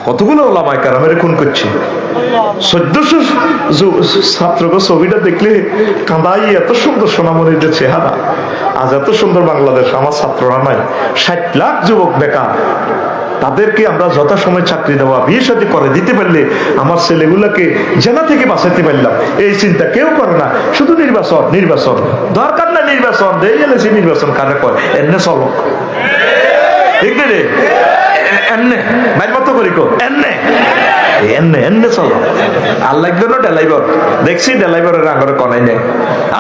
কতগুলো ওলামায়ে কেরামের খুন করছে। 1400 ছাত্রকে ছবিটা দেখলে কাঁদাই, এত সুন্দর সোনামণিদের চেহারা। আজ এত সুন্দর বাংলাদেশ, আমার ছাত্ররা নাই। 60 লাখ যুবক বেকার, তাদেরকে আমরা যথাসময় চাকরি দেওয়া, বিয়ে শাদী করে দিতে পারলে আমার ছেলেগুলোকে জেনা থেকে বাঁচাতে পারলাম, এই চিন্তা কেউ করে না। শুধু নির্বাচন নির্বাচন, দরকার না নির্বাচন, দিয়ে গেলেছি নির্বাচন কারে কয়, এমনে চলক, ঠিক রে, এমনে মাইর মতো করি কো, এমনে এমনে এমনে চলো। আল্লাহ একজন ডেলাইভার দেখছি, ডেলাইভারের আঙরে কনাই নেই।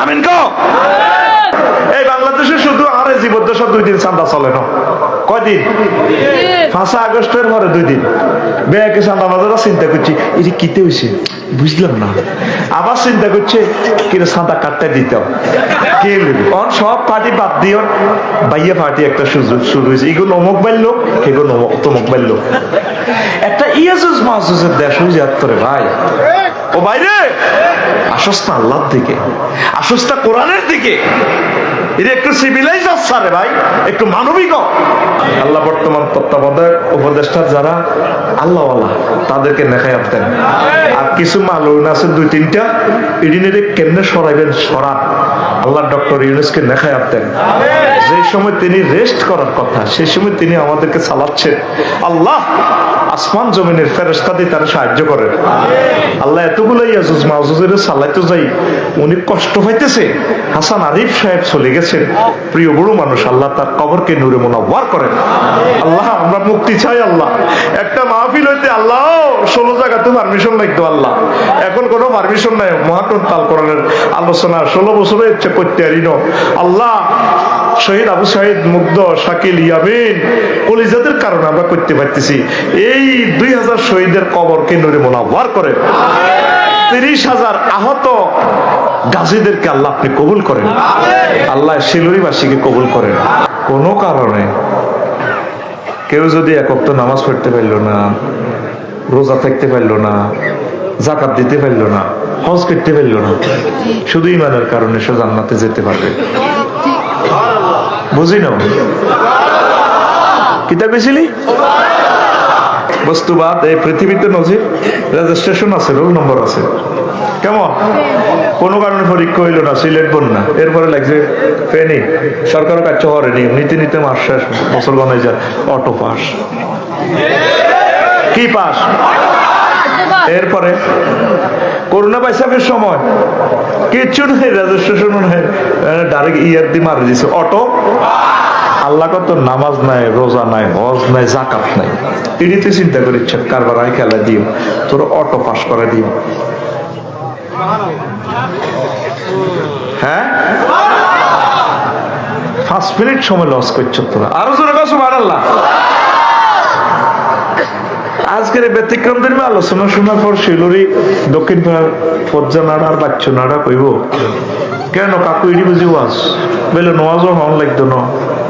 আমিন কো। এই বাংলাদেশে শুধু আর জীবদ্দশা 2 দিন চাঁদা চলে না। কয়দিন? 5 আগস্টের পরে 2 দিন বেয়াকে চাঁদা বাজারা চিন্তা করছি, এই কিতে হয়েছে বুঝলাম না। আবার চিন্তা করছে কিরে চাঁদা কাটতে দিতে কে সব পার্টি বাদ দিও, বাইয়া পার্টি একটা সুযোগ শুরু হয়েছে। এগুলো অমুক বাড়লো, এগুলো তমুক বাড়লো। একটা ইয়াজুজ মাহজুজের দেশ হয়েছে এত্তরে ভাই। ও বাইরে আসস না আল্লাহর দিকে, আসস না কোরআনের দিকে। এটা একটু সিভিলাইজ আসছে রে ভাই, একটু মানবিক। আল্লাহ বর্তমান তত্ত্বাবধায়ক উপদেষ্টা যারা আল্লাহওয়ালা তাদেরকে নেখায়াত দেন। আর কিছু মালুন আছে 2-3টা, ইডিনেরে কেমনে সরাইবেন সরান। আল্লাহ ডক্টর ইউনূসকে নেখায়াত দেন। যে সময় তিনি রেস্ট করার কথা, সেই সময় তিনি আমাদেরকে চালাচ্ছেন। আল্লাহ আসমান জমিনের ফেরেশতা দিয়ে তারা সাহায্য করেন। আল্লাহ এতগুলো ইয়াজুজ মাহজুজের চালাইতে যাই উনি কষ্ট পাইতেছে। হাসান আরিফ সাহেব চলে গেছেন, প্রিয় বড় মানুষ, আল্লাহ তার কবরকে নূরে মুনাওয়ার করেন। আল্লাহ আমরা মুক্তি চাই। আল্লাহ একটা মাহফিল হইতে আল্লাহ 16 জায়গাতে পারমিশন লাগতো। আল্লাহ এখন কোনো পারমিশন নাই। মহাটন তাল কোরআনের আলোচনা 16 বছরে ইচ্ছে করতে পারিনো। আল্লাহ শহীদ আবু সাইদ, মুগ্ধ, শাকিল, ইয়ামিন, কলিজাদের কারণে আমরা করতে পারতেছি। এই 2000 শহীদের কবরকে নূরে মুনাওয়ার করেন। 30,000 আহত গাজীদেরকে আল্লাহ আপনি কবুল করেন। আল্লাহ শিলুরিবাসীকে কবুল করেন। কোনো কারণে কেউ যদি এক ওয়াক্ত নামাজ পড়তে পারলো না, রোজা থাকতে পারলো না, যাকাত দিতে পারলো না, হজ করতে পারলো না, শুধু ইমানের কারণে সে জান্নাতে যেতে পারবে। বুঝি না কিতাব বেশিলি বস্তুবাদ। এই পৃথিবীতে নজির রেজিস্ট্রেশন আছে, রোল নম্বর আছে। কেমন কোনো কারণে পরীক্ষা হইল না, সিলেট বন্যা, এরপরে লাগছে ফেনি, সরকারও কাজ হরেনি, নিতে নিতে মাস শেষ, বছর বানাই যায়, অটো পাস। কি পাস? এরপরে করোনা বাইসাপের সময় কিচ্ছু নেই, রেজিস্ট্রেশন নেই, ডাইরেক্ট ইয়ার দিয়ে মারি দিছে অটো। আল্লাহ কত নামাজ নাই, রোজা নাই, হজ নাই, যাকাত নাই, এটিতে চিন্তা করে ইচ্ছা কারবার আয় খেলা দিও, তোর অটো পাস করে দিও। হ্যাঁ 5 মিনিট সময় লস করছো তোরা। আরো জোরে কসো সুবহানাল্লাহ। আজকের ব্যতিক্রম ধর্মী আলোচনা শোনার পর শিলুরি দক্ষিণ ফজ্জা নাড়া আর বাচ্চু নাড়া কইব কেন কাকু ইডি বুঝি ওয়াজ বলে নোয়াজও হন লাগতো না,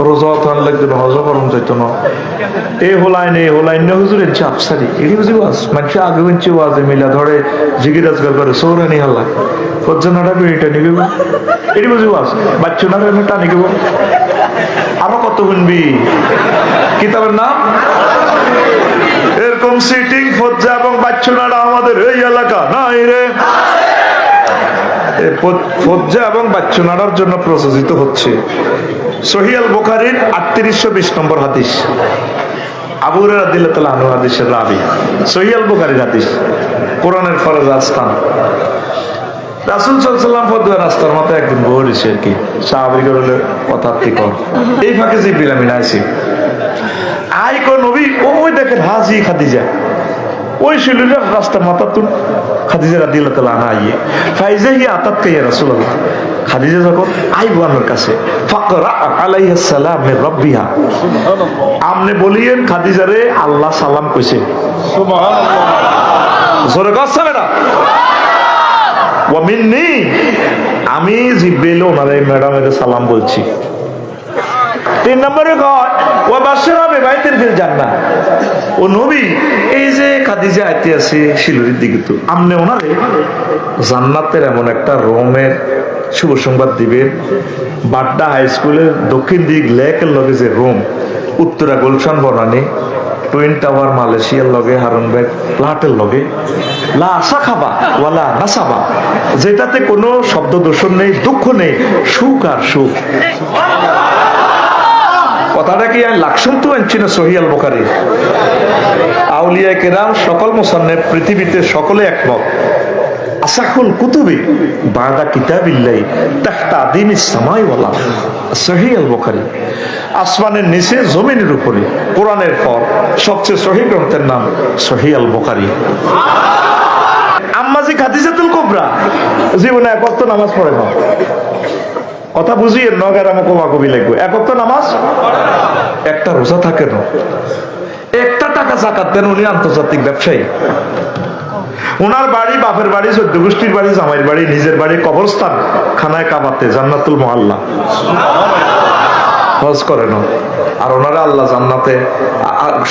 রোজাও হন লাগতো না, হজও করম যাইতো না, এই হোলাইন হুজুর এনছে আফসারি ইডি বুঝি ওয়াজ। মানুষ আগে বলছে ওয়াজে মিলা ধরে জিগি রাজগার করে সৌরানি হাল্লা ফজ্জা নাড়া বেড়িটা নিবে ইডি বুঝি ওয়াজ, বাচ্চু নাড়া টানি গেব। আরো কত গুনবি কিতাবের নাম এরকম সিটিং ফজ্জা এবং বাচ্চু নাড়া আমাদের এই এলাকা নাই রে। ফজ্জা এবং বাচ্চু নাড়ার জন্য প্রযোজিত হচ্ছে সহিহ আল বুখারীর 3820 নম্বর হাদিস, আবু হুরায়রা রাদিয়াল্লাহু আনহু হাদিসের রাবী, সহিহ আল বুখারীর হাদিস। কোরআনের ফরজ আস্তান রাসূল সাল্লাল্লাহু আলাইহি ওয়াসাল্লাম ফদুয়া রাস্তার মতো একদিন বহরিছে আর কি, সাহাবীরা বলে কথা ঠিক এই ফাঁকে জিবরিল আমিন আইছে, আই কো নবী, ওই দেখেন হাজি খাদিজা, ওই শিলুরের রাস্তার মাথা তুল খাদিজা রাদিয়াল্লাহু তাআলা আনহা আইয়ে ফাইজা হি আতাত কা ইয়া রাসূলুল্লাহ। খাদিজা যখন আইবো আমার কাছে, ফাকরা আলাইহিস সালাম মির রাব্বিহা, আপনি বলিয়েন খাদিজারে আল্লাহ সালাম কইছে। সুবহানাল্লাহ, জোরে কইছে না? ওয়া মিন্নি, আমি জিবরিল ওনারে ম্যাডামের সালাম বলছি। 3 নম্বরে কয় ওয়া বাশশারা বিবাইতিল ফিল জান্নাহ, ও নবী এই যে খাদিজা আইতে আছে শিলুরির দিকে, তো আমনে ওনারে জান্নাতের এমন একটা রুমের শুভ সংবাদ দিবেন, বাড্ডা হাই স্কুলের দক্ষিণ দিক লেকের লগে যে room, Uttara Gulshan Banani, twin tower মালয়েশিয়ার লগে, হারুনবাগ ফ্ল্যাটের লগে, লা আশা খাবা ওয়ালা নাসাবা, যেটাতে কোনো শব্দ দূষণ নেই, দুঃখ নেই, সুখ আর সুখ। কথাটা কি আমি লাকসুম তো আনছি না, সহিহ আল বুখারী। আউলিয়া কেরাম সকল মুসান্নিফ পৃথিবীতে সকলে একমত, আসাহুল কুতুবি বাদা কিতাবিল্লাহি তাহতা আদিমিস সামাই ওয়াল আরদ, সহিহ আল বুখারী। আসমানের নিচে জমিনের উপরে কোরআনের পর সবচেয়ে সহিহ গ্রন্থের নাম সহিহ আল বুখারী। আম্মাজি খাদিজাতুল কুবরা জীবনে এক ওয়াক্ত নামাজ পড়ে না। কথা বুঝিয়ে নগের আমাকে কবি লাগবে, এক ওয়াক্ত নামাজ, একটা রোজা থাকে না, একটা টাকা যাকাত দেন। উনি আন্তর্জাতিক ব্যবসায়ী। ওনার বাড়ি, বাপের বাড়ি, 14 গোষ্ঠীর বাড়ি, জামাইয়ের বাড়ি, নিজের বাড়ি, কবরস্থান খানায় কাবাতে, জান্নাতুল মুআল্লা। হজ করে না, আর ওনারা আল্লাহ জান্নাতে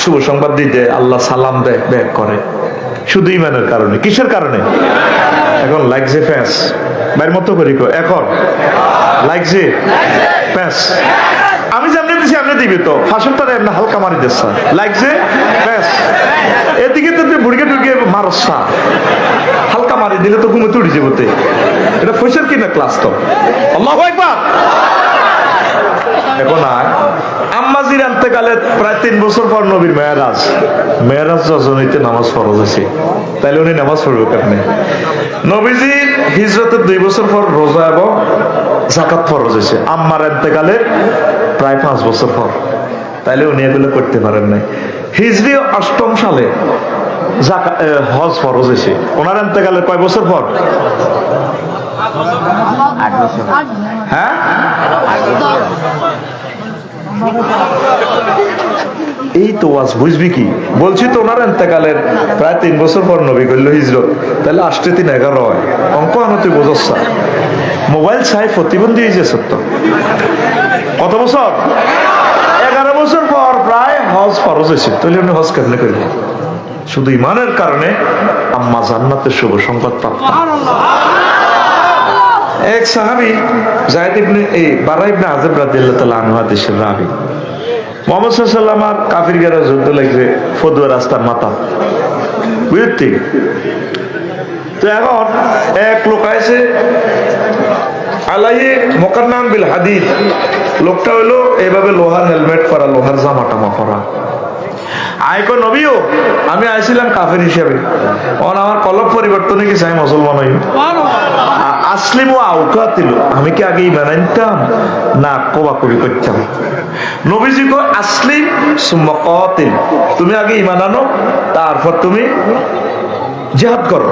শুভ সংবাদ দিতে আল্লাহ সালাম দেয়, ব্যাক করে, শুধু ইমানের কারণে। কিসের কারণে? এখন লাগছে ফ্যাস, বাইর মতো করি এখন লাগছে ফ্যাস। আমি যেমনি দিছি আপনি দিবি তো, ফাঁসুরটা এমনি হালকা মারি দিচ্ছ, লাগছে ব্যাস। এদিকে তো বুড়িকে ঢুকিয়ে মারসা, হালকা মারি দিলে তো ঘুমে উঠে যাবতে। এটা ফসের কিনা ক্লাস তো। আল্লাহু আকবার। এখন আম্মাজির আন্তেকালে প্রায় 3 বছর পর নবীর মেয়ারাজ রজনীতে নামাজ ফরজ হয়েছে, তাইলে উনি নামাজ পড়বে কেমনে? নবীজির হিজরতের 2 বছর পর রোজা এবং যাকাত ফরজ হয়েছে, আম্মার আন্তেকালে প্রায় 5 বছর পর, তাইলে উনি এগুলো করতে পারেন নাই। হিজরি 8ম সালে হজ ফরজ হয়েছে, ওনার আন্তেকালে কয় বছর পর? 8 বছর। হ্যাঁ, এই তো আজ বুঝবি কি বলছি তো, ওনার এতেকালের প্রায় 3 বছর পর নবী করলো হিজরত, তাহলে 8 3 11 হয়। অঙ্ক আনো তুই বোঝা, মোবাইল চাই প্রতিবন্ধী হয়েছে সত্য। কত বছর? 11 বছর পর প্রায় হজ ফরজ হয়েছে, তাহলে উনি হজ কেমনে করবে? শুধু ইমানের কারণে আম্মা জান্নাতের শুভ সংবাদ প্রাপ্ত। এক সাহাবী যায়েদ ইবনে বারা ইবনে আযিব রাদিয়াল্লাহু তাআলা আনহু হাদিসের রাবী, মুহাম্মদ সাল্লাল্লাহু আলাইহি ওয়াসাল্লাম আর কাফিররা যুদ্ধ লাগছে ফদুয়া রাস্তার মাথা, বুঝতে? তো এখন এক লোক আইছে আলাইহি মুকান্নাম বিল হাদিদ, লোকটা হলো এইভাবে লোহার হেলমেট পরা, লোহার জামা টামা পরা। আইকো নবীও, আমি আইছিলাম কাফের হিসেবে, আমার কলব পরিবর্তনে কি চাই মুসলমান হই, আসলিম ও আউকাতিল, আমি কি আগে ইমান আনতাম না কবাকবি করতাম? নবীজি কো আসলিম সুম্মা কাতিল, তুমি আগে ইমান আনো, তারপর তুমি জিহাদ করো।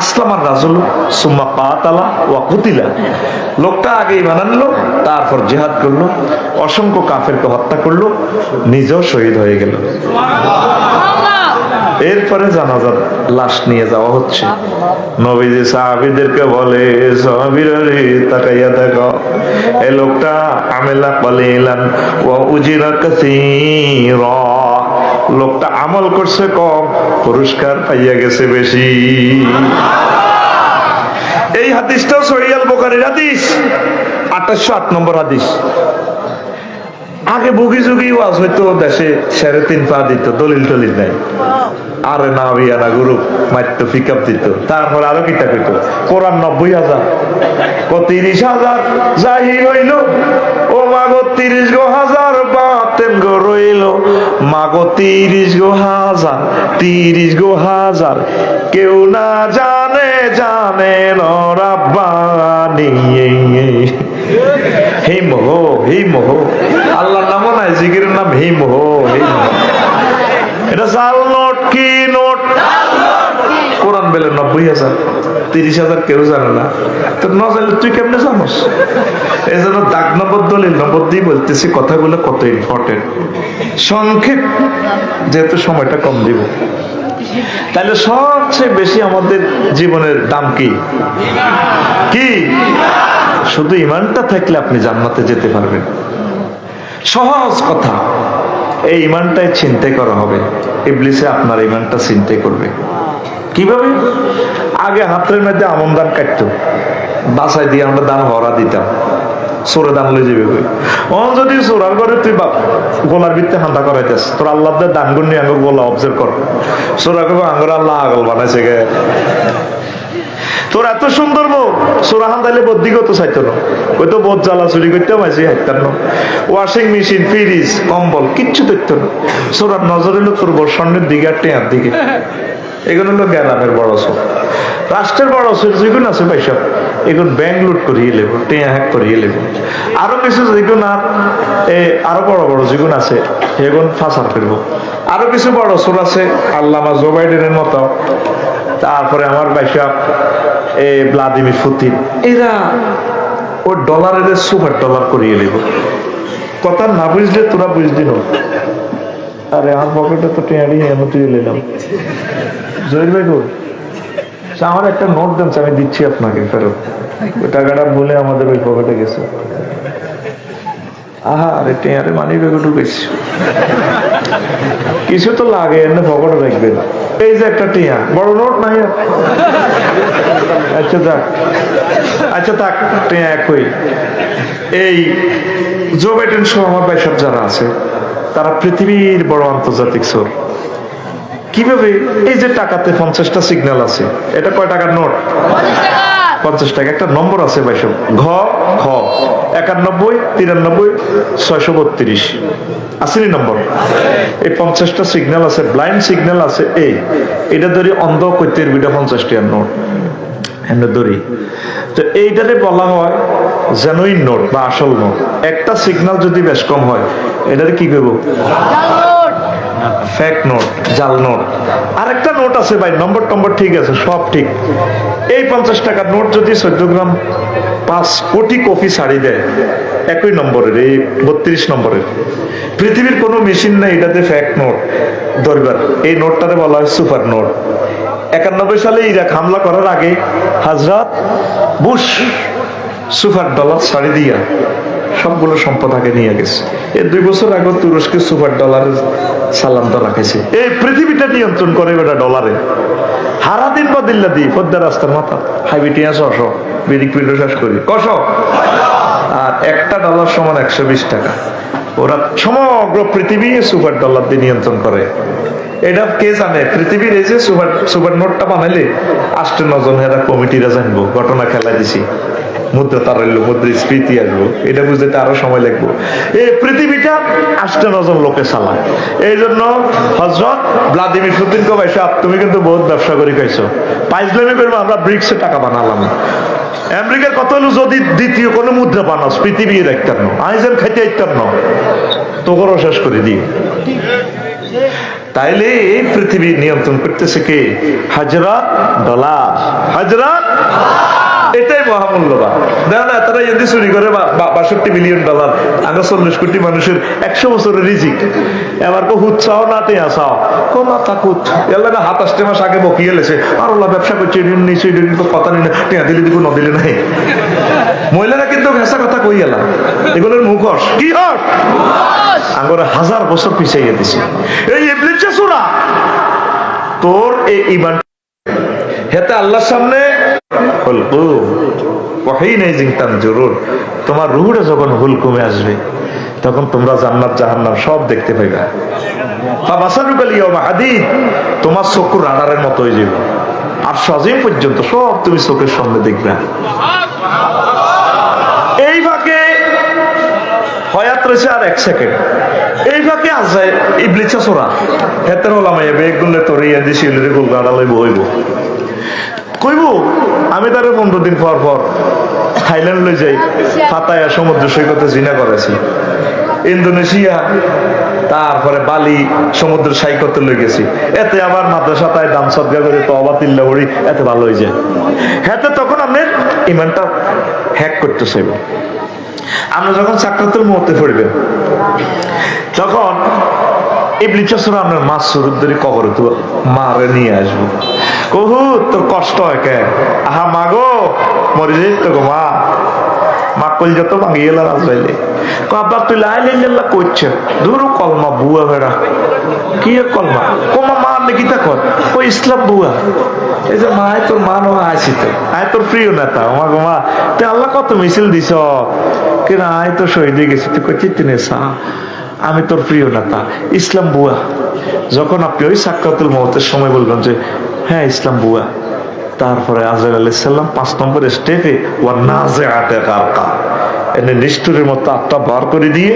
আসলামার রাজুল সুম্মা কাতালা ওয়া কুতিলা, লোকটা আগে ইমান আনলো, তারপর জিহাদ করলো, অসংখ্য কাফেরকে হত্যা করলো, নিজেও শহীদ হয়ে গেল। এরপরে জানাজার লাশ নিয়ে যাওয়া হচ্ছে। নবীজি সাহাবীদেরকে বলে, সাহাবীরা রে তাকাইয়া দেখো, এই লোকটা আমেলা কলিলান ওয়া উজিরা কাসীরা, লোকটা আমল করছে কম, পুরস্কার পাইয়া গেছে বেশি। এই হাদিসটাও সহিহ আল বুখারীর হাদিস, 2808 নম্বর হাদিস। আগে বুগি যুগি ওয়াজ হইতো, দেশে 3.5 পা দিত, দলিল টলিল নাই, আরে না বিয়ানা গ্রুপ মাইতো পিকআপ দিত, তারপর আরো কিতা কইতো কোরআন 90,000 কো 30,000 জাহির হইল, ও মাগো 30 গো হাজার বাতেন গো রইল, মাগো 30 গো হাজার, 30 গো হাজার, কেউ না জানে জানে রব্বানি। হে মোহ, হে মোহ, আল্লাহর নামও নাই, জিকিরের নাম হে মোহ, হে মোহ। এটা জাল নোট কি নোট? কোরআন বেলে 90,000, 30,000 কেউ জানে না, তো না জানলে তুই কেমনে জানোস? এই জন্য দাগ নম্বর দলিল নম্বর দিয়ে বলতেছি কথাগুলো কত ইম্পর্টেন্ট। সংক্ষেপ, যেহেতু সময়টা কম দিব, তাহলে সবচেয়ে বেশি আমাদের জীবনের দাম কি? কি? শুধু ইমানটা থাকলে আপনি জান্নাতে যেতে পারবেন। সহজ কথা, এই ইমানটাই চিন্তা করা হবে। ইবলিসে আপনার ইমানটা চিন্তা করবে কিভাবে? আগে হাতের মধ্যে আমন দান কাটতো, বাসায় দিয়ে আমরা দান ভরা দিতাম, চোরে দান লই যাবে কই যদি চোরার ঘরে তুই গোলার ভিত্তে হান্দা করাইতেস তোর আল্লাহ দান গুণ নিয়ে আঙ্গুর গোলা অবজার্ভ কর চোরা কবে আঙ্গুর আল্লাহ আগল বানাইছে গে তোর এত সুন্দর বউ চোরা হান্দাইলে বদিকেও তো চাইতো না ওই তো বোধ জ্বালা চুরি করতে মাইছি হাইতার না ওয়াশিং মেশিন ফ্রিজ কম্বল কিচ্ছু দেখতো না চোরার নজর এলো তোর বউ স্বর্ণের দিকে আর টেয়ার দিকে এগুলো হলো জ্ঞানের বড় চোর রাষ্ট্রের বড় চোর যেগুলো আছে ভাই সব এগুলো ব্যাংক লুট করিয়ে লেব টেয়া হ্যাক করিয়ে লেব আরো কিছু যেগুলো না আরো বড় বড় যেগুলো আছে এগুলো ফাঁসার ফেলবো আরো কিছু বড় চোর আছে আল্লামা জো বাইডেনের মতো তারপরে আমার ভাইসব ভ্লাদিমির পুতিন এরা ওই ডলারের সুপার ডলার করিয়ে নেব কথা না বুঝলে তোরা বুঝলি না আরে আমার পকেটে তো টেয়ারি তুই নিলাম জহির ভাই গো আমার একটা নোট দেন আমি দিচ্ছি আপনাকে ফেরত ওই টাকাটা বলে আমাদের ওই পকেটে গেছে আহা আরে টেয়ারে মানি ব্যাগে ঢুকেছি কিছু তো লাগে এমনি পকেটে রাখবেন এই যে একটা টিয়া বড় নোট নাই আচ্ছা থাক আচ্ছা থাক টিয়া একই এই জো বাইডেন সহ আমার ভাই সব যারা আছে তারা পৃথিবীর বড় আন্তর্জাতিক চোর কিভাবে এই যে টাকাতে 50টা সিগন্যাল আছে এটা কয় টাকার নোট 50 টাকা একটা নম্বর আছে ভাই সব ঘ খ 91 93 632 আসেনি নম্বর এই 50টা সিগন্যাল আছে ব্লাইন্ড সিগন্যাল আছে এটা ধরি অন্ধ কইতে 50 টাকার নোট এমনি ধরি তো এইটারে বলা হয় জেনুইন নোট বা আসল নোট একটা সিগন্যাল যদি বেশ কম হয় এটারে কি করবো ফেক নোট জাল নোট আরেকটা নোট আছে ভাই নম্বর ঠিক আছে সব ঠিক এই 50 টাকার নোট যদি 14 গ্রাম 5 কোটি কপি ছাড়ি দেয় একই নম্বরের এই 32 নম্বরের পৃথিবীর কোনো মেশিন নেই এটাতে ফেক নোট ধরবার এই নোটটাতে বলা হয় সুপার নোট 91 সালে ইরাক হামলা করার আগে হযরত বুশ সুপার ডলার ছাড়ি দিয়া সবগুলো সম্পদ আগে নিয়ে গেছে এর 2 বছর আগে তুরস্কের সুপার ডলারের সালাম তো রাখেছে এই পৃথিবীটা নিয়ন্ত্রণ করে ওটা ডলারে হারা দিন বদিল্লা দি পদ্মা রাস্তার মাথা হাইবিটিয়া 600 বিরিক পিন্ড শেষ করি কশ আর একটা ডলার সমান 120 টাকা ওরা সমগ্র পৃথিবী সুপার ডলার দিয়ে নিয়ন্ত্রণ করে এটা কে জানে পৃথিবীর এই যে সুপার নোটটা বানাইলে 8-9 জন এরা কমিটিরা জানবো ঘটনা খেলা দিছি মুদ্রা তারাইলো মুদ্রাস্ফীতি আসবো এটা বুঝতে আরো সময় লাগবে এই পৃথিবীটা 8-9 জন লোকে চালায় এই জন্য হযরত ভ্লাদিমির পুতিনকে ভাই সাহেব তুমি কিন্তু বহুত ব্যবসা করে খাইছো পাইজলামি করবো আমরা ব্রিক্সে টাকা বানালাম আমেরিকার কত হলো যদি দ্বিতীয় কোনো মুদ্রা বানাস পৃথিবী দেখতাম না আইজেন খাইতে আইতাম না তোকেও শেষ করে দিই তাইলে এই পৃথিবী নিয়ন্ত্রণ করতেছে কে হাজরাত ডলার হাজরাত এটাই মহামূল্যবান দেখো না তারা যদি চুরি করে 62 বিলিয়ন ডলার আগে 40 কোটি মানুষের 100 বছরের রিজিক এবার কো হুত চাও না টেয়া চাও কো না থাকুত এলা না 27 মাস আগে বকিয়ে লেছে আর ওলা ব্যবসা করছে ঋণ নিছে ঋণ তো কথা নেই টেয়া দিলে দিব না দিলে নাই মহিলারা কিন্তু ভেসা কথা কই এলা এগুলোর মুখোশ কি হস আগরে 1000 বছর পিছাইয়া দিছে এই ইবলিসে সূরা তোর এই ঈমান হেতে আল্লাহর সামনে তোমার রুহটা যখন হুলকুমে আসবে তখন তোমরা জান্নাত জাহান্নাম সব দেখতে পাইবা তোমার চক্ষু রাডারের মতো হয়ে যাবে আর সজিম পর্যন্ত সব তুমি চোখের সামনে দেখবে এই ভাগে হয়াত রয়েছে আর 1 সেকেন্ড এই ভাগে আছে ইবলিসে সূরা হেতের ওলামায়ে বেগুনে তরিয়া দিছিল রে গোল গাড়ালাই বইব কইব আমি তারে 15 দিন পর থাইল্যান্ড লই যাই পাতায়া সমুদ্র সৈকতে জিনা করেছি ইন্দোনেশিয়া তারপরে বালি সমুদ্র সৈকতে লই গেছি এতে আবার মাদ্রাসা তাই দান সদকা করে তওবা তিল্লা করি এতে ভালো হয়ে যায় হেতে তখন আপনি ইমানটা হ্যাক করতে চাইব আমরা যখন সাকরাতুল মউতে পড়বেন তখন ইবলিসে সূরা আমরা মাস সুরুদ্দরি কবরে তো মারে নিয়ে আসবো কহু তোর কষ্ট হয় কে আহা মাগো মরে যাই তো গো মা কল যত মাগিয়ে এলাম আজরাইলে আব্বা তুই লাইল্লাহ করছেন ধরো কলমা বুয়া বেড়া কি কলমা কোমা মা নাকি তা কর ও ইসলাম বুয়া এই যে মা তোর মা নো আছি তো আয় তোর প্রিয় নেতা আমার মা তুই আল্লাহ কত মিছিল দিছ কিনা আয় তো শহীদ হয়ে গেছি, তুই কই চিনতে সা আমি তোর প্রিয় নেতা ইসলাম বুয়া। যখন আপনি ওই সাক্কাতুল মওতের সময় বলবেন যে হ্যাঁ ইসলাম বুয়া, তারপরে আজরাইল আলাইহিস সালাম 5 নম্বর স্টেপে ওয়া নাজিআতে গারকা এনে নিষ্ঠুরের মতো আত্মা বার করে দিয়ে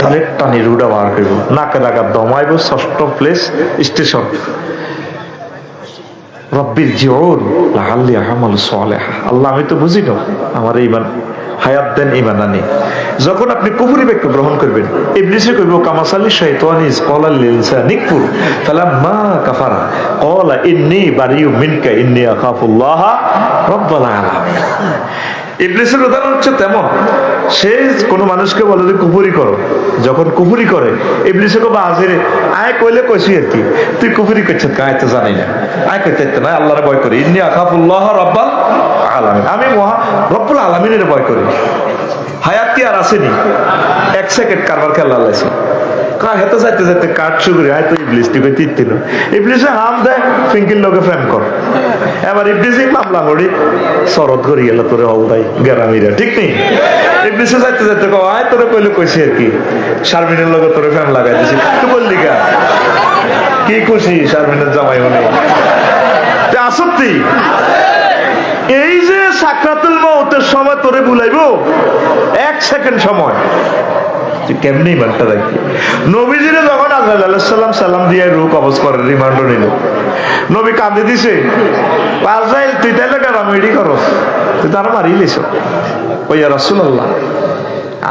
ডাইরেক্ট টানি রুডা বার করব, নাকে লাগা দমাইব। 6ম প্লেস স্টেশন রব্বির জিউন লাআল্লি আমালু সালিহা। আল্লাহ আমি তো বুঝি না, আমার ঈমান হায়াত দেন, ঈমান আনি। যখন আপনি কুফরি বাক্য গ্রহণ করবেন, ইবলিসে কইব কামাসালি শাইতানিস ক্বালা লিল ইনসানি কুফর ফালাম্মা কাফারা ক্বালা ইন্নী বারিউ মিনকা ইন্নী আখাফুল্লাহ রাব্বাল আলামিন। ইবলিসের উদাহরণ হচ্ছে তেমন, সে কোনো মানুষকে বলে যে কুফরি করো, যখন কুফরি করে ইবলিসে কবে আজেরে আয় কইলে কইছি আর কি, তুই কুফরি করছিস কায় তো জানি না, আয় কইতে না আল্লাহর ভয় করি, ইন্নী আখাফুল্লাহ রাব্বাল আলামিন, আমি মহা রব্বুল আলামিনের ভয় করি। হায়াত কি আর আসেনি, 1 সেকেন্ড কারবার খেলা লাগছে কা হেতে যাইতে যাইতে কাট শুরু হয় তো ইবলিস টিকে তিত্তিল, ইবলিসে হাম দেয় ফিঙ্কির লোকে প্রেম কর, এবার ইবলিসে মামলা করি শরৎ করি গেল তোরে হলদাই গেরামিরা, ঠিক নেই? ইবলিসে যাইতে যাইতে কো আয় তোরে কইলে কইছি আর কি, শারমিনের লোকে তোরে প্রেম লাগাই দিছি, তুই বললি কা কি খুশি শারমিনের জামাই হনে আসত্তি। এই যে সাকরাতুল মওতের সময় তোরে বুলাইবো 1 সেকেন্ড সময়, তুই কেমনি ইমানটা রাখবি? নবীজিরে যখন আজরাইল আলাইহিস সালাম সালাম দিয়ে রূহ কবজ করে রিমান্ড নিল, নবী কাঁদে দিছে, আজরাইল তুই তাইলে গারামিডি করস, তুই তার মারি লিস। ও ইয়া রাসূলুল্লাহ,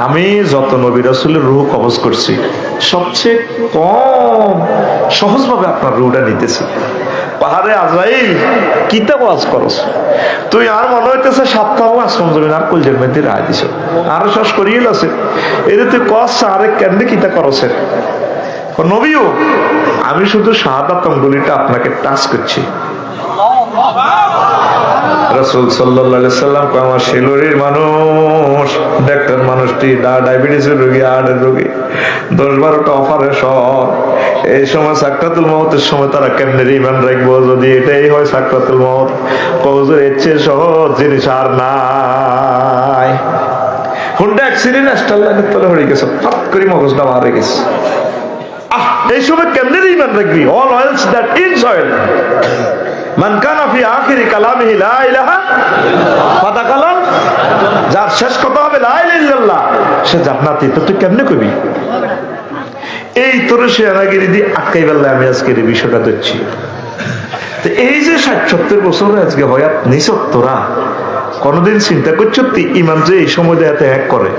আমি যত নবী রাসূলের রূহ কবজ করছি সবচেয়ে কম সহজভাবে আপনার রূহটা নিতেছি। পাহাড়ে আজরাইল কিতা ওয়াজ করস, তুই আর মনে হইতেছে সপ্তাহ আসমান জমিন আর কলজের মধ্যে রায় দিছ, আরো শ্বাস করিয়ে আছে এর তুই কস আরে কেন কিতা করছে নবীও, আমি শুধু শাহাদাত অঙ্গুলিটা আপনাকে টাচ করছি। রাসূল সাল্লাল্লাহু আলাইহি সাল্লাম কয় আমার শিলুরির মানুষ, ডাক্তার মানুষটি ডায়াবেটিসের রোগী, হার্টের রোগী, 10-12টা অপারেশন, এই সময় সাকরাতুল মওতের সময় তারা কেমনে ঈমান রাখবো? যদি এটাই হয় সাকরাতুল মওত, কবজের এর চেয়ে সহজ জিনিস আর নাই। হুন্ডা অ্যাক্সিডেন্ট স্টারলাইনের তলে হয়ে গেছে, ফাট করে মগজটা বার হয়ে গেছে। এই সময় কেমনে ঈমান রাখবি? All oils that is oil মান কানা ফি আখিরি কালামিহি লা ইলাহা ফাদাকালাম, যার শেষ কথা হবে লা ইলাহা ইল্লাল্লাহ সে জান্নাতি। তো তুই কেমনে কইবি? এই তোরে শেয়ানাগিরি দিয়ে আটকাই বেলা আমি আজকের এই বিষয়টা দেখছি। তো এই যে 60-70 বছরে আজকে হয়াত নিছ, তোরা কোনদিন চিন্তা করছ ইমান যে এই সময় দেয়াতে এক করে?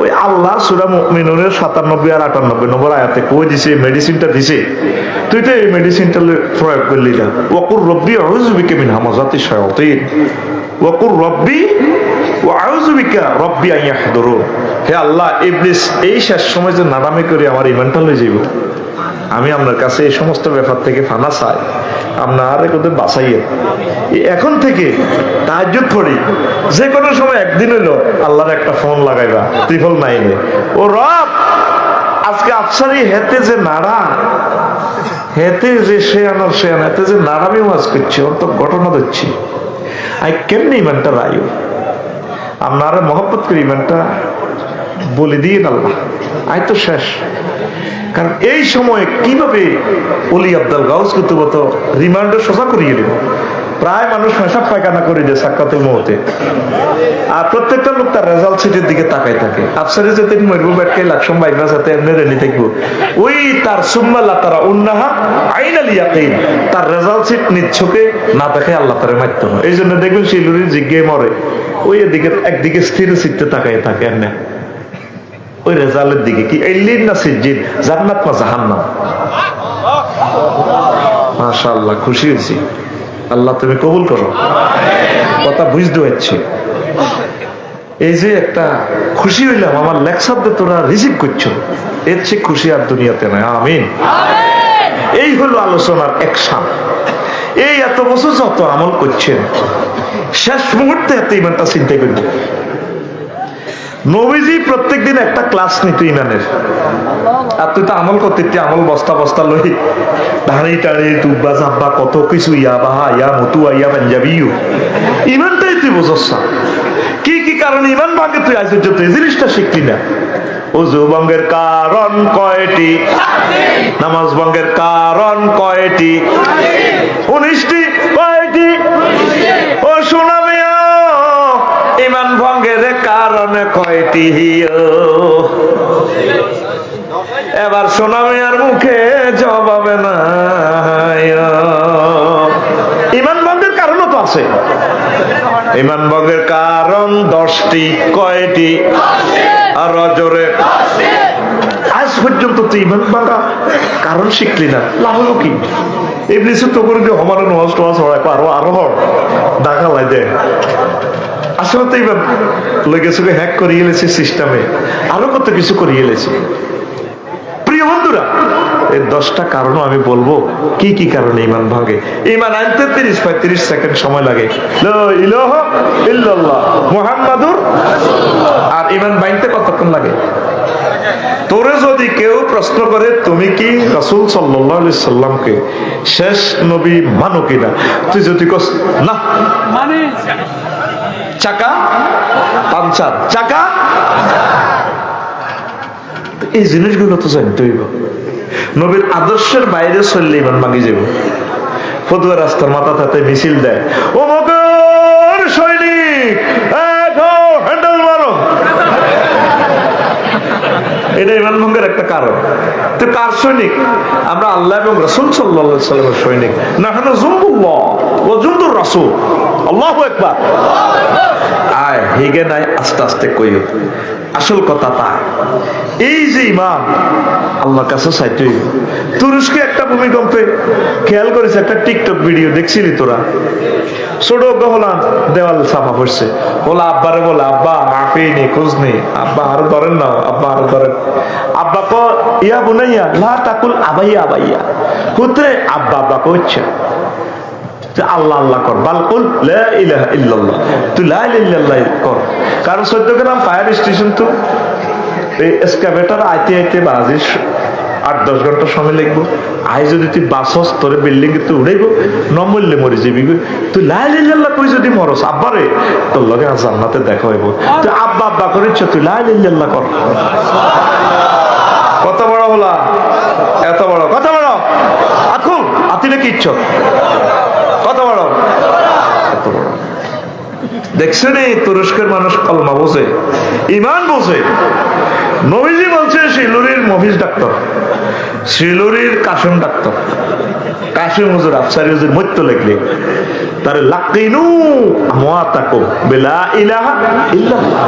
ওই আল্লাহ সূরা মুমিনুনের 97 আর 98 নম্বর আয়াতে কই দিছে, মেডিসিনটা দিছে, তুই তো এই মেডিসিনটা প্রয়োগ করলি না। ওয়াকুর রব্বি আউযু বিকা মিন হামাযাতিশ শায়াতিন ওয়াকুর রব্বি ওয়া আউযু বিকা রব্বি আন ইয়াহদুরুন। হে আল্লাহ, ইবলিস এই শেষ সময় যে নাদামি করে আমার ইমানটা লয়ে যাইব, আমি আপনার কাছে এই সমস্ত ব্যাপার থেকে ফানা চাই, আপনার কোথায় বাঁচাইয়ে এখন থেকে তাহাজ্জুদ পড়ি, যে কোনো সময় একদিন হইলো আল্লাহর একটা ফোন লাগাইবা 999, ও রব আজকে আফসারি হেতে যে নাড়া, হেতে যে সে আনার সে আনা, হেতে যে নাড়ামি ওয়াজ করছি, ওর তো ঘটনা দিচ্ছি, আই কেমনি ইমানটা রাইও আপনারা মহব্বত করি, ইমানটা বলে দিয়ে আল্লাহ আই তো শেষ। কারণ এই সময়ে কিভাবে ওলি আব্দুল গাউস কুতুবত রিমান্ডে সোজা করিয়ে দিল, প্রায় মানুষ পেশাব পায়খানা করে দেয় সাক্কাতুল মওতে, আর প্রত্যেকটা লোক তার রেজাল্ট শিটের দিকে তাকাই থাকে। আফসারে যেতে মরবু ব্যাটকে লাকসম বাইকরা সাথে এমনি রেডি থাকবো, ওই তার সুম্মাল্লাহ তারা উন্নাহা আইনাল ইয়াকিন, তার রেজাল্ট শিট নিচ্ছকে না দেখে আল্লাহ তারে মারতে হয়। এই জন্য দেখবেন শিলুরি জিজ্ঞে মরে ওই এদিকে একদিকে স্থির চিত্তে তাকাই থাকে, এমনি ওই রেজাল্টের দিকে, কি এলিন না সিজ্জিন, জান্নাত না জাহান্নাম। মাশাআল্লাহ, খুশি হয়েছি, আল্লাহ তুমি কবুল করো। কথা বুঝতে হচ্ছে, এই যে একটা খুশি হইলাম আমার লেকচার দিয়ে তোরা রিসিভ করছো, এর চেয়ে খুশি আর দুনিয়াতে নয়। আমিন। এই হলো আলোচনার অ্যাকশন। এই এত বছর যত আমল করছেন, শেষ মুহূর্তে এত ইমানটা চিন্তা করবে। নবীজি প্রত্যেক দিন একটা ক্লাস নিত ইমানের, আর তুই তো আমল করতে আমল বস্তা বস্তা লই ধানি টানি টুব্বা জাব্বা কত কিছু, ইয়া বাহা ইয়া মতুয়া ইয়া পাঞ্জাবি, ইমানটাই তুই বোঝস না। কি কি কারণে ইমান ভাঙে তুই আজ পর্যন্ত এই জিনিসটা শিখলি না? ওযু ভঙ্গের কারণ কয়টি? নামাজ ভঙ্গের কারণ কয়টি? 19টি। কয়টি? ও সোনা মিয়া, ইমান ভঙ্গের কারণ কয়টি? এবার সোনা মিয়ার মুখে জবাবে না। ইমান ভঙ্গের কারণও তো আছে। ইমান ভঙ্গের কারণ 10টি। কয়টি? আর জোরে। আজ পর্যন্ত তুই ইমান ভাঙা কারণ শিখলি না, লাভ হলো কি? ইবলিস তো করে দিয়ে হমারে নষ্ট হয় আরো হর দেখা লাই দেয়। আসলে তো এবার লেগেছে হ্যাক করিয়ে এলেছি সিস্টেমে, আরো কত কিছু করিয়ে এলেছি। প্রিয় বন্ধুরা, এই 10টা কারণও আমি বলবো কি কি কারণে ইমান ভাঙে। ইমান আনতে 30-35 সেকেন্ড সময় লাগে, লা ইলাহা ইল্লাল্লাহ মুহাম্মাদুর। আর ইমান ভাঙতে কতক্ষণ লাগে? তোরে যদি কেউ প্রশ্ন করে তুমি কি রাসূল সাল্লাল্লাহু আলাইহি সাল্লামকে শেষ নবী মানো কিনা, তুই যদি কস না মানে চাকা পাঞ্চার চাকা, এই জিনিসগুলো তো জানতে হইব। নবীর আদর্শের বাইরে চললে ইমান ভাঙি যাব। ফতুয়া রাস্তার মাথা তাতে মিছিল দেয়, ও মগর সৈনিক হ্যান্ডেল মারো, এটা ইমান ভঙ্গের একটা কারণ। তো কার সৈনিক? আমরা আল্লাহ এবং রাসূল সাল্লাল্লাহু আলাইহি সাল্লামের সৈনিক। নাহনু জুনদুল্লাহ ওয়া জুনদুর রাসূল। আল্লাহু আকবার। আয় হিগে নাই আস্তে আস্তে কইও। আসল কথা তা এই যে ইমান আল্লাহর কাছে চাইতে হইব। তুরস্কে একটা ভূমিকম্পে খেয়াল করেছে, একটা টিকটক ভিডিও দেখছিলি তোরা? ছোট গহলা দেওয়াল ছাপা পড়ছে, বলা আব্বারে বলে আব্বা মাফিনি খোঁজ নেই, আব্বা আরো ধরেন না, আব্বা আরো ধরেন। আব্বা ক ইয়া বুনাইয়া লা তাকুল আবাইয়া আবাইয়া, পুত্রে আব্বা আব্বা কইছে আল্লাহ আল্লাহ কর, বাল কুল লা ইলাহা ইল্লাল্লাহ, তুই লা ইলাহা ইল্লাল্লাহ কর। কারণ 14 গ্রাম ফায়ার স্টেশন তো এই এসকাভেটর আইতে আইতে বাজে 8-10 ঘন্টা সময় লাগবো। আই যদি তুই বাসস তোর বিল্ডিং তুই উড়াইব, নমরলে মরে যাবি। তুই লা ইলাহা ইল্লাল্লাহ কই যদি মরস, আব্বারে তোর লগে জান্নাতে দেখা হইব। তুই আব্বা আব্বা করিস, তুই লা ইলাহা ইল্লাল্লাহ কর। কত বড় হলা, এত বড়, কত বড় আকুল আতিলে কি ইচ্ছ, কত বড়, এত বড়। দেখছেন এই তুরস্কের মানুষ কলমা বোঝে, ইমান বোঝে। নবীজি বলছে শিলুরির মফিজ ডাক্তার, শিলুরির কাশিম ডাক্তার, কাশিম হুজুর আফসারি হুজুর মৃত্যু লেখলে তারে লাকিনু মুআতাকুম বিলা ইলাহা ইল্লাল্লাহ।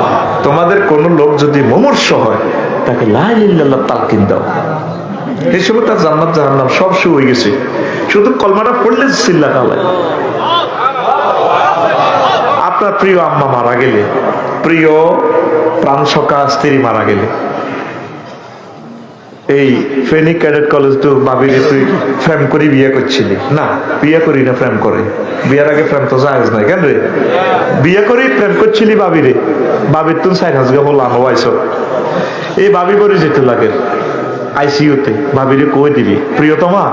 তোমাদের কোন লোক যদি মুমূর্ষ হয় তাকে লা ইলাহা ইল্লাল্লাহ তালকিন দাও। এই সময় তার জান্নাত জাহান্নাম সব শুরু হয়ে গেছে, শুধু কলমাটা পড়লে চিল্লা কালায়। আপনার প্রিয় আম্মা মারা গেলে, প্রিয় প্রাণ সখা স্ত্রী মারা গেলে, এই ফেনী ক্যাডেট কলেজ তো ভাবিরে তুই প্রেম করি বিয়ে করছিলি না? বিয়ে করি না, প্রেম করে। বিয়ের আগে প্রেম তো জায়েজ নাই কেন রে? বিয়ে করি প্রেম করছিলি ভাবিরে, ভাবির তুই 4 হাজার বললাম আইস, এই ভাবি করে যেতে লাগে আইসিইউতে। ভাবিরে কই দিবি প্রিয়তমা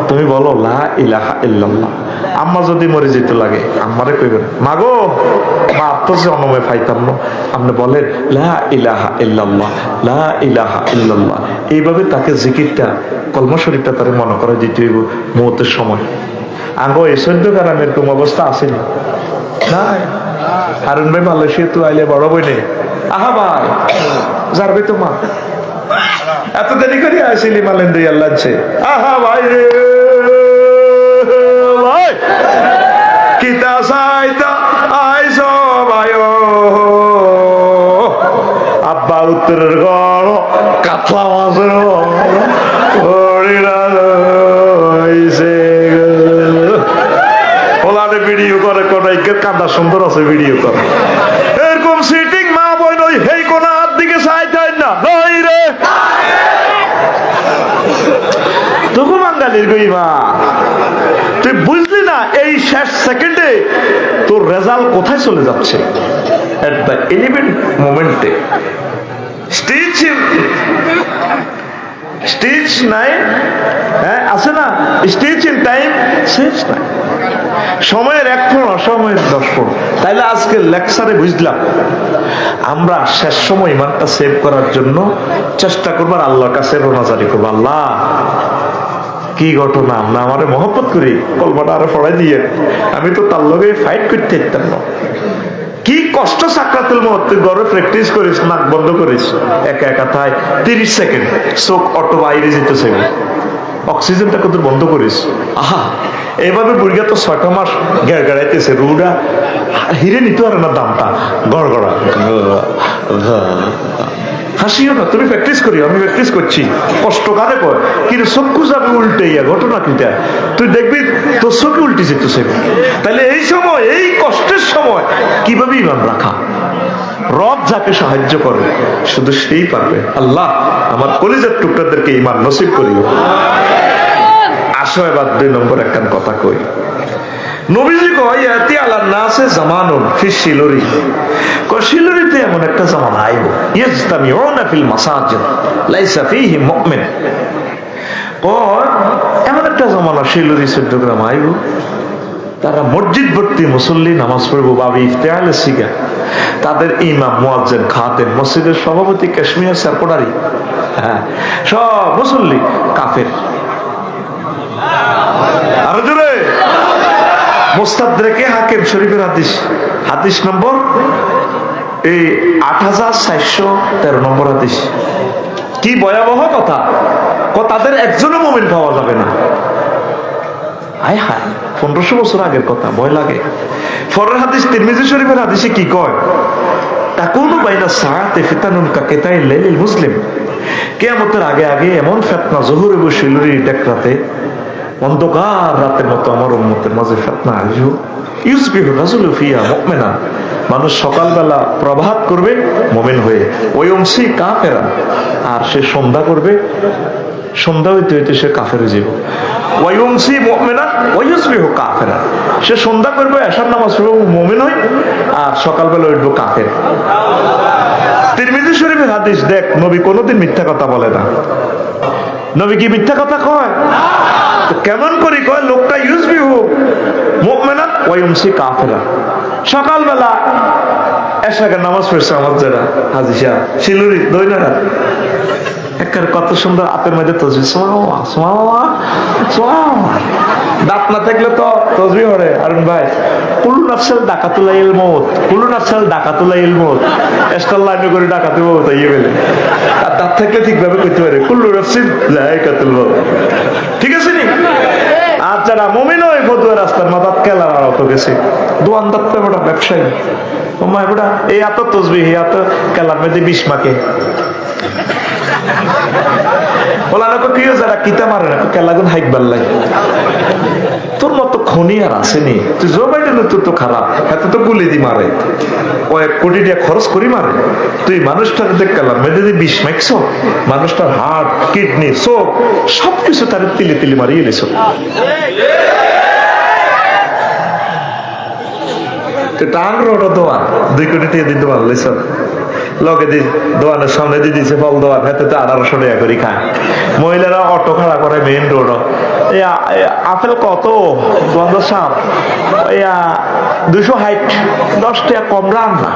তুমি বলো লা ইলাহা ইল্লাল্লাহ। আম্মা যদি মরে যেতে লাগে আম্মারে কইবেন মাগো মা তো জন্মে পাইতাম না, আপনি বলেন লা ইলাহা ইল্লাল্লাহ, লা ইলাহা ইল্লাল্লাহ। এইভাবে তাকে জিকিরটা কলমা শরীফটা তারে মনে করে দিতে হইব মুহূর্তের সময়। আঙ্গো এই 14 গ্রামের এরকম অবস্থা আসেনি না? হারুন ভাই মালয়েশিয়া তো আইলে বড় বই নেই, আহা ভাই যারবে তো মা এত দেরি করে আসিলি মালেন্দ্র আল্লাহ, আহা ভাই রে ভাই কিতা সাইতা আইস ভাই, আব্বা উত্তরের ঘর কাতলা মাছের ওলানে ভিডিও করে কোনাই কান্দা সুন্দর আছে ভিডিও করে এরকম সিটিং মা বই নই হেই কোন হাত দিকে চাইতেন না নই রে তবু বাঙালির গইমা তুই বুঝলি না এই শেষ সেকেন্ডে তোর রেজাল্ট কোথায় চলে যাচ্ছে। এট দ্য এলিভেন্ট মোমেন্টে স্টেজ নাই, হ্যাঁ আছে না, স্টেজ ইন টাইম শেষ নাই। সময়ের 1 ফোন, অসময়ের 10 ফোন। তাইলে আজকে লেকচারে বুঝলাম আমরা শেষ সময় ইমানটা সেভ করার জন্য চেষ্টা করবো, আর আল্লাহর কাছে রোনাজারি করবো। আল্লাহ, কি ঘটনা, আমরা আমারে মহব্বত করি, কলমাটা আরো পড়াই দিয়ে, আমি তো তার লগে ফাইট করতে পারতাম না। কি কষ্ট সাকরাতুল মউত, তুই ঘরে প্র্যাকটিস করিস, নাক বন্ধ করিস, একা একা থাই 30 সেকেন্ড, চোখ অটো বাইরে যেতেছে, অক্সিজেনটা কত বন্ধ করিস। আহা, এইভাবে বুড়িয়া তো 6টা মাস গেড়াইতেছে, রুডা হিরে নিতে পারে না দামটা, গড়গড়া। হাসিও না, তুমি প্র্যাকটিস করি, আমি প্র্যাকটিস করছি। কষ্ট কারে কয়, কিন্তু চক্ষু যাবে উল্টে, ঘটনা কিটা তুই দেখবি তোর চোখে উল্টে যেতেছে। তাহলে এই সময়, এই কষ্টের সময় কিভাবে ইমান রাখা, রব যাকে সাহায্য করে শুধু সেই পারবে। আল্লাহ আমার কলিজার টুকরাদেরকে ইমান নসিব করিও। আসো এবার 2 নম্বর একখান কথা কই। নবীজি কয় ইয়াতি আলান নাসে জামানুন ফি শিলুরি, শিলুরিতে এমন একটা জামানা আইব, ইজতামিউনা ফিল মাসাজিদ লাইসা ফীহি মুমিন। এমন একটা জামানা শিলুরি চট্টগ্রাম আইব, তারা মসজিদ ভর্তি মুসল্লি নামাজ পড়বো, বাবি ইফতেহালে শিখা, তাদের ইমাম, মুয়াজ্জিন, খাদেম, মসজিদের সভাপতি, কাশ্মীর সেক্রেটারি, হ্যাঁ, সব মুসল্লি কাফের। আরো জোরে, মুস্তাদরেকে হাকিম শরীফের হাদিস, হাদিস নম্বর এই 8413 নম্বর হাদিস। কি ভয়াবহ কথা, তাদের একজনও মুমিন পাওয়া যাবে না। আয় হায়, 1500 বছর আগের কথা, ভয় লাগে। পরের হাদিস তিরমিজি শরীফের হাদিসে কি কয়, তাকুনু বাইনা সাআতি ফিতানুন কাকিতাইল লাইলিল মুসলিম, কিয়ামতের আগে আগে এমন ফিতনা জহুর এবং শিলুরি ডাকরাতে, অন্ধকার রাতের মতো আমার উম্মতের মাঝে ফিতনা আসবে। ইউসবিহু রাজুলু ফিহা মুমিনা, মানুষ সকালবেলা প্রভাত করবে মুমিন হয়ে, ওয়ায়ুমসি কাফেরা, আর সে সন্ধ্যা করবে, সন্ধ্যা হইতে হইতে সে কাফের হয়ে যাবে। ওয়ায়ুমসি মুমিনা ওয়ায়ুসবিহু কাফেরা, সে সন্ধ্যা করবে, এশার নামাজ পড়বে, মুমিন হয়, আর সকালবেলা উঠবে কাফের। তিরমিজি শরীফের হাদিস দেখ, নবী কোনোদিন মিথ্যা কথা বলে না। নবী কি মিথ্যা কথা কয়? কেমন করে কয়? লোকটা ইউসবিহু মুমিনা ওয়ায়ুমসি কাফেরা, সকালবেলা এশাকে নামাজ পড়ছে আমার যারা হাজি সাহেব শিলুরি দইনারা, একার কত সুন্দর আপের মধ্যে তসবিহ, দাঁত না থাকলে তো তসবিহ হরে। আরুন ভাই, কুল্লু নাফসাল ডাকাতুলাইল মউত, কুল্লু নাফসাল ডাকাতুলাইল মউত, এস্টার লাইনে করে ডাকাতে মউত ইয়ে বেলে, আর দাঁত থাকলে ঠিকভাবে করতে পারে কুল্লু নাফসিন যায়কাতুল মউত। ঠিক আছে নি? আর যারা মুমিন হয় ফতুয়া রাস্তার মাথাত কেলা আরত গেছে, দোয়ানদার তো বড় ব্যবসায়ী, ওমায় বড় এই এত তসবিহ, এত কেলার মধ্যে বিষ মাকে বলা না কি যারা কিতা মারে না কেলাগুন হাইকবার লাগে। তোর মতো খনি আর আসেনি, তুই জবাইলেন, তোর তো খারাপ, এত তো গুলি দি মারে, কয়েক কোটি টাকা খরচ করি মারে, তুই মানুষটার দেখলাম মেয়েদের যে বিষ মাইকছ, মানুষটার হার্ট, কিডনি, চোখ সবকিছু তার তিলি তিলি মারিয়ে দিছ। টান রোড দোয়ান 2 কোটি টাকা দিতে পারলিস, লগে দি দোয়ানের সামনে দিয়ে দিচ্ছে ফল দোয়ান, হাতে তো 1800 টাকা করে খায়। মহিলারা অটো খাড়া করে মেইন রোড, আপেল কত দোয়ানদার সাপ 260, 10 টাকা কম রান না,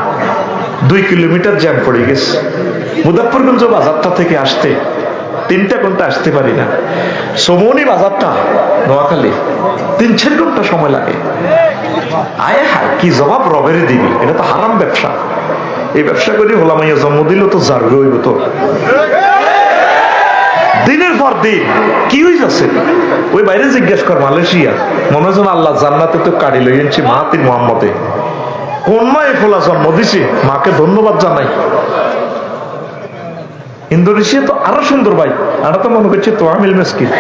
2 কিলোমিটার জ্যাম পড়ে গেছে। মুজাফফরগঞ্জ বাজারটা থেকে আসতে 3টা ঘন্টা আসতে পারি না, সমনি বাজারটা নোয়াখালী 3-4 ঘন্টা সময় লাগে। আয় হায়, কি জবাব রবেরে দিবি? এটা তো হারাম ব্যবসা। এই ব্যবসা করে হোলামাইয়া জন্ম দিল তো জার্গ হইব। তো দিনের পর দিন কি হয়ে যাচ্ছে, ওই বাইরে জিজ্ঞেস কর, মালয়েশিয়া মনে হয় আল্লাহ জান্নাতে তো কাড়ি লইছি মাহাতির মোহাম্মদে, কোন মায়ে ফোলা জন্ম দিছে, মাকে ধন্যবাদ জানাই। ইন্দোনেশিয়া তো আরো সুন্দর ভাই, আমরা তো মনে করছি তোয়ামিল মেসকিন,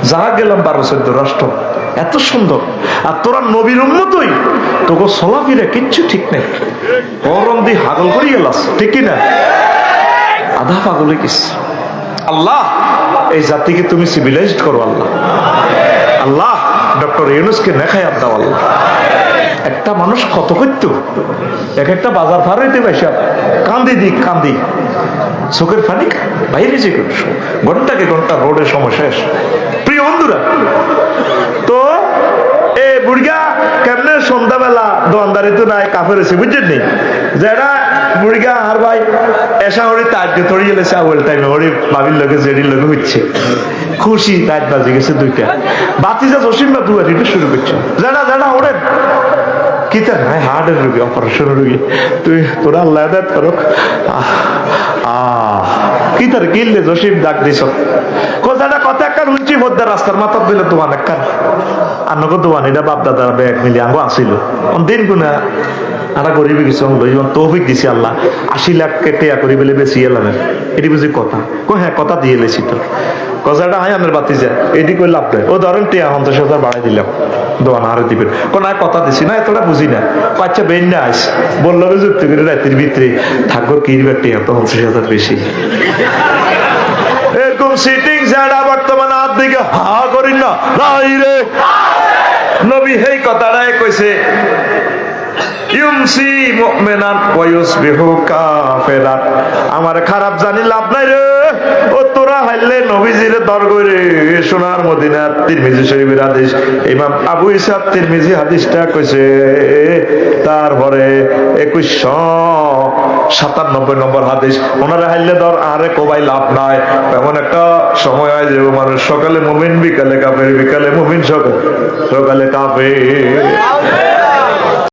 যা গেলাম 12-14 রাষ্ট্র, এত সুন্দর। আর তোরা নবীর উম্মতই, তোকে চলাফেরা কিচ্ছু ঠিক নেই, গরম দিয়ে হাগল করি গেলাস, ঠিক না? আধা পাগল হয়ে গেছে। আল্লাহ এই জাতিকে তুমি সিভিলাইজড করো আল্লাহ। আল্লাহ ডক্টর ইউনূসকে নেখায়াত দাও আল্লাহ। একটা মানুষ কত করতো, এক একটা বাজার ফার হইতে পাইসা কান্দি দিক কান্দি, চোখের পানি বাইরে যে ঘন্টাকে ঘন্টা রোডের সময় শেষ। প্রিয় বন্ধুরা, তো এ বুড়িয়া কেন সন্ধ্যাবেলা দোয়ানদারি তো নাই, কাফের হয়েছে, বুঝছেন নি? যেটা মুড়িগা আর ভাই এসা ওরি তার থরি গেলেছে আউল টাইমে ওরি বাবির লোকে জেডির লোকে হচ্ছে খুশি, তার বাজে গেছে 2টা। বাতিজা জসিম বা দুয়ারিটা শুরু করছে, জানা জানা ওরেন কি তার নাই হার্টের রোগী, অপারেশন রোগী, তুই তোরা আল্লাহ দেয় করক। কি তার কিনলে জসিম ডাক দিস কথাটা কথা একটা উঞ্চি মধ্যে রাস্তার মাথা দিলে তোমার একটা আনকো দোয়ান এটা বাপ দাদার ব্যাগ মিলে আঙ্গো আসিল দিন গুনা আরা গরিব কিছু লইব তৌফিক দিছি আল্লাহ 80 লাখ টেয়া করি বলে বেশি এলাম এটি বুঝি কথা হ্যাঁ কথা দিয়ে লেছি তো কথাটা হাই আমের বাতি যায় এটি করে লাভ দেয় ও ধরেন টেয়া 50,000 বাড়াই দিলাম দোয়ান আরে দিবেন কোন কথা দিছি না এতটা বুঝি না বাচ্চা বেন না আস বললো যুক্ত করে রাতের ভিতরে থাকবো কিনবে টেয়া তো 50,000 বেশি এরকম সিটিং যারা বর্তমানে আর দিকে হা করি না রে নবী এই কথাটাই কইছে ইউমসি মুমিনান ওয়া ইউসবিহু কাফিরান। আমার খারাপ জানি লাভ নাই রে, ও তোরা হাইলে নবীজিরে দরগই রে। সোনার মদিনার তিরমিজি শরীফের হাদিস, ইমাম আবু ইসা তিরমিজি হাদিসটা কইছে। তারপরে 2197 নম্বর হাদিস, ওনারা হাইলে দর আরে কোবাই লাভ নাই। এমন একটা সময় হয় যে মানুষ সকালে মুমিন বিকালে কাফের, বিকালে মুমিন সকালে কাফের।